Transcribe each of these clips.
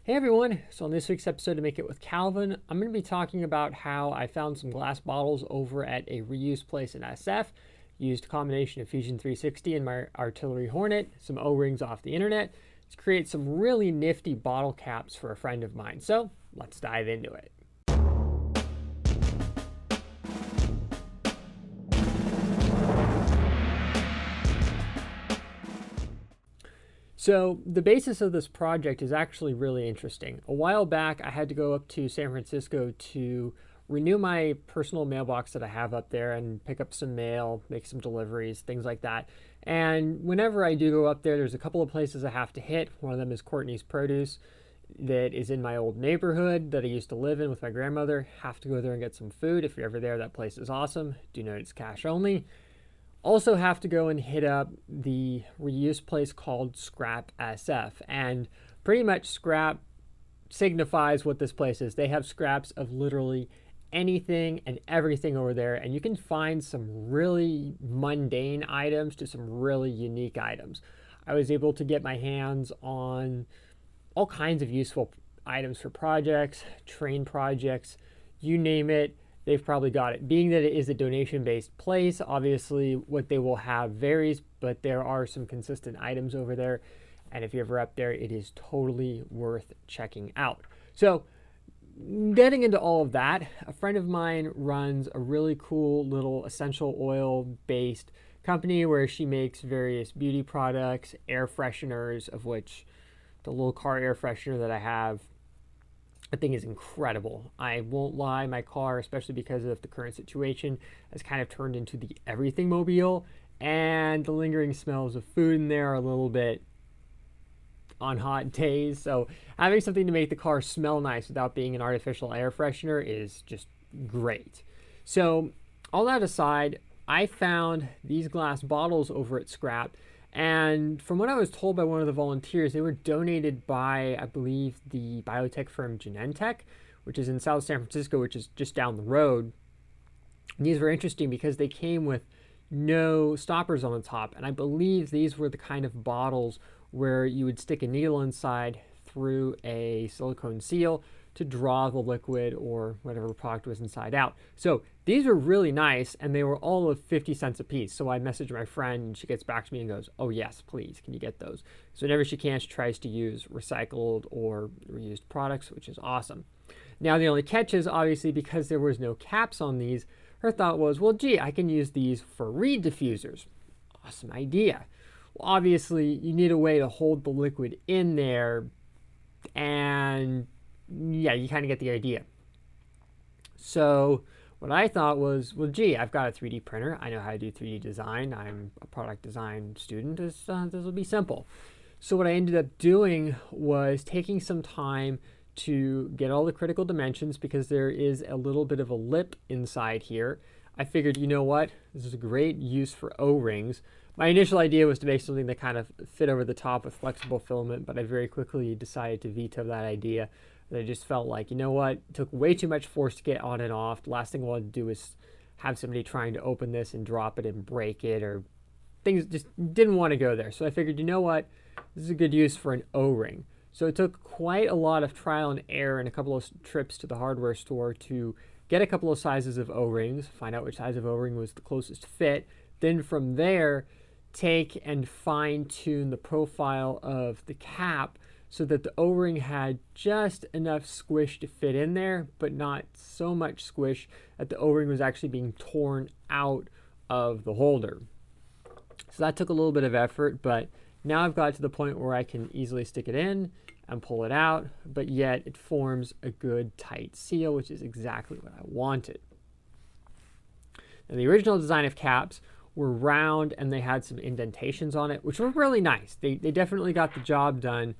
Hey everyone, so on this week's episode of Make It with Calvin, I'm going to be talking about how I found some glass bottles over at a reuse place in SF, used a combination of Fusion 360 and my artillery Hornet, some O-rings off the internet, to create some really nifty bottle caps for a friend of mine. So let's dive into it. So the basis of this project is actually really interesting. A while back, I had to go up to San Francisco to renew my personal mailbox that I have up there and pick up some mail, make some deliveries, things like that. And whenever I do go up there, there's a couple of places I have to hit. One of them is Courtney's Produce that is in my old neighborhood that I used to live in with my grandmother. Have to go there and get some food. If you're ever there, that place is awesome. Do note it's cash only. Also have to go and hit up the reuse place called Scrap SF. And pretty much Scrap signifies what this place is. They have scraps of literally anything and everything over there. And you can find some really mundane items to some really unique items. I was able to get my hands on all kinds of useful items for projects, train projects, you name it. They've probably got it. Being that it is a donation-based place, obviously what they will have varies, but there are some consistent items over there. And if you're ever up there, it is totally worth checking out. So getting into all of that, a friend of mine runs a really cool little essential oil-based company where she makes various beauty products, air fresheners, of which the little car air freshener that I have, the thing is incredible. I won't lie, my car, especially because of the current situation, has kind of turned into the everything mobile, and the lingering smells of food in there are a little bit on hot days. So having something to make the car smell nice without being an artificial air freshener is just great. So all that aside, I found these glass bottles over at Scrap. And from what I was told by one of the volunteers, they were donated by, I believe, the biotech firm Genentech, which is in South San Francisco, which is just down the road. And these were interesting because they came with no stoppers on the top. And I believe these were the kind of bottles where you would stick a needle inside through a silicone seal to draw the liquid or whatever product was inside out. So these were really nice, and they were all of 50 cents a piece. So I messaged my friend, and she gets back to me and goes, oh yes, please, can you get those? So whenever she can, she tries to use recycled or reused products, which is awesome. Now the only catch is, obviously, because there was no caps on these, her thought was, well, gee, I can use these for reed diffusers. Awesome idea. Well, obviously, you need a way to hold the liquid in there, and yeah, you kind of get the idea. So what I thought was, well, gee, I've got a 3D printer. I know how to do 3D design. I'm a product design student. This will be simple. So what I ended up doing was taking some time to get all the critical dimensions, because there is a little bit of a lip inside here. I figured, you know what? This is a great use for O-rings. My initial idea was to make something that kind of fit over the top with flexible filament, but I very quickly decided to veto that idea. I just felt like, you know what, it took way too much force to get on and off. The last thing I wanted to do is have somebody trying to open this and drop it and break it, or things just didn't want to go there. So I figured, you know what, this is a good use for an O-ring. So it took quite a lot of trial and error and a couple of trips to the hardware store to get a couple of sizes of O-rings, find out which size of O-ring was the closest fit. Then from there, take and fine-tune the profile of the cap so that the O-ring had just enough squish to fit in there, but not so much squish that the O-ring was actually being torn out of the holder. So that took a little bit of effort, but now I've got to the point where I can easily stick it in and pull it out, but yet it forms a good tight seal, which is exactly what I wanted. Now, the original design of caps were round, and they had some indentations on it, which were really nice. They definitely got the job done.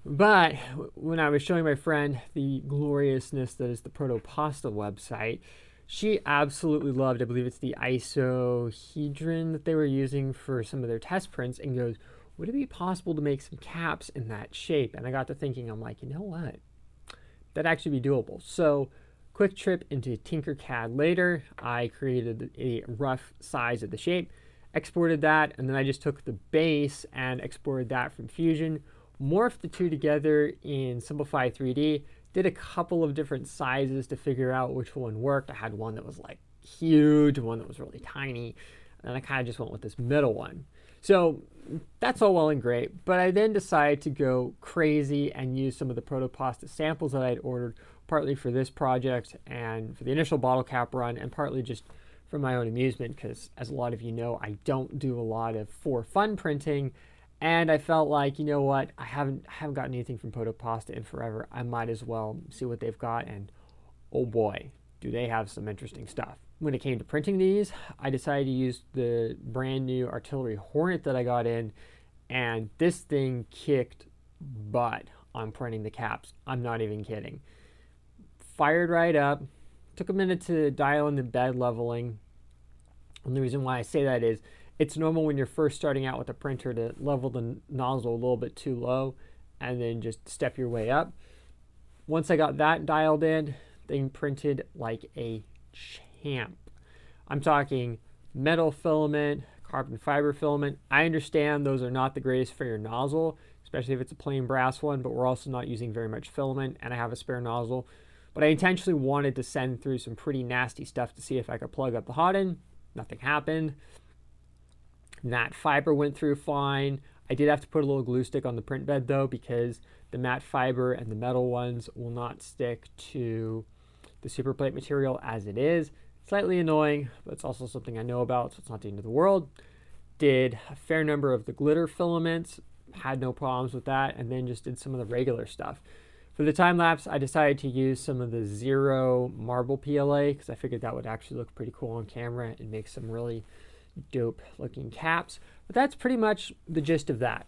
But when I was showing my friend the gloriousness that is the Proto-Pasta website, she absolutely loved, I believe it's the isohedron that they were using for some of their test prints, and goes, would it be possible to make some caps in that shape? And I got to thinking, I'm like, you know what? That'd actually be doable. So quick trip into Tinkercad later, I created a rough size of the shape, exported that, and then I just took the base and exported that from Fusion, morphed the two together in Simplify 3D, did a couple of different sizes to figure out which one worked. I had one that was like huge, one that was really tiny, and I kind of just went with this middle one. So that's all well and great, but I then decided to go crazy and use some of the Proto-Pasta samples that I had ordered, partly for this project and for the initial bottle cap run, and partly just for my own amusement, because as a lot of you know, I don't do a lot of for fun printing, and I felt like, you know what, I haven't gotten anything from Proto-Pasta in forever. I might as well see what they've got, and oh boy, do they have some interesting stuff. When it came to printing these, I decided to use the brand new artillery Hornet that I got in, and this thing kicked butt on printing the caps. I'm not even kidding. Fired right up. Took a minute to dial in the bed leveling. And the reason why I say that is it's normal when you're first starting out with a printer to level the nozzle a little bit too low and then just step your way up. Once I got that dialed in, thing printed like a champ. I'm talking metal filament, carbon fiber filament. I understand those are not the greatest for your nozzle, especially if it's a plain brass one, but we're also not using very much filament, and I have a spare nozzle. But I intentionally wanted to send through some pretty nasty stuff to see if I could plug up the hot end. Nothing happened. Matte fiber went through fine. I did have to put a little glue stick on the print bed though, because the matte fiber and the metal ones will not stick to the super plate material as it is. Slightly annoying, but it's also something I know about, so it's not the end of the world. Did a fair number of the glitter filaments, had no problems with that, and then just did some of the regular stuff. For the time lapse, I decided to use some of the Zero marble PLA because I figured that would actually look pretty cool on camera and make some really dope looking caps. But that's pretty much the gist of that.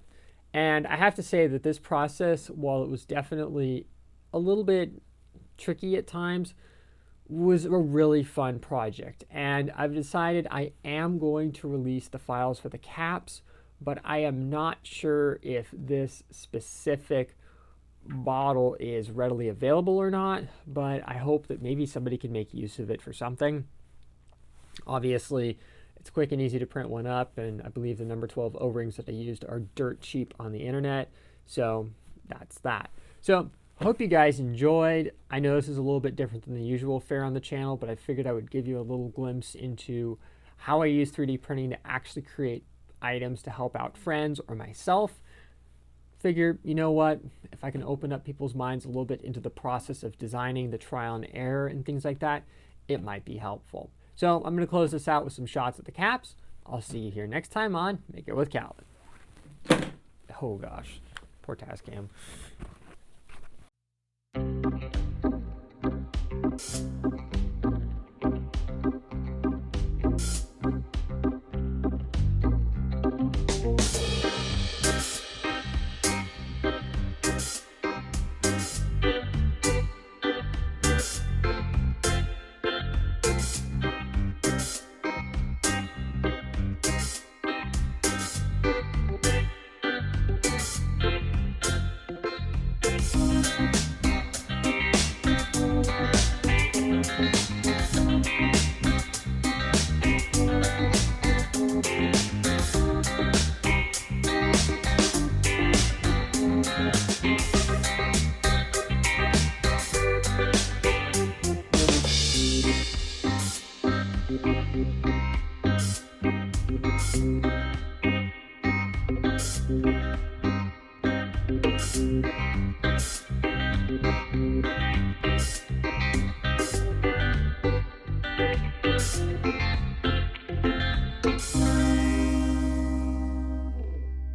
And I have to say that this process, while it was definitely a little bit tricky at times, was a really fun project. And I've decided I am going to release the files for the caps, but I am not sure if this specific bottle is readily available or not, but I hope that maybe somebody can make use of it for something. Obviously, it's quick and easy to print one up, and I believe the number 12 O-rings that I used are dirt cheap on the internet, so that's that. So hope you guys enjoyed. I know this is a little bit different than the usual fare on the channel, but I figured I would give you a little glimpse into how I use 3D printing to actually create items to help out friends or myself. Figure, you know what, if I can open up people's minds a little bit into the process of designing, the trial and error and things like that, it might be helpful. So I'm going to close this out with some shots of the caps. I'll see you here next time on Make It With Calvin. Oh gosh, poor Tascam.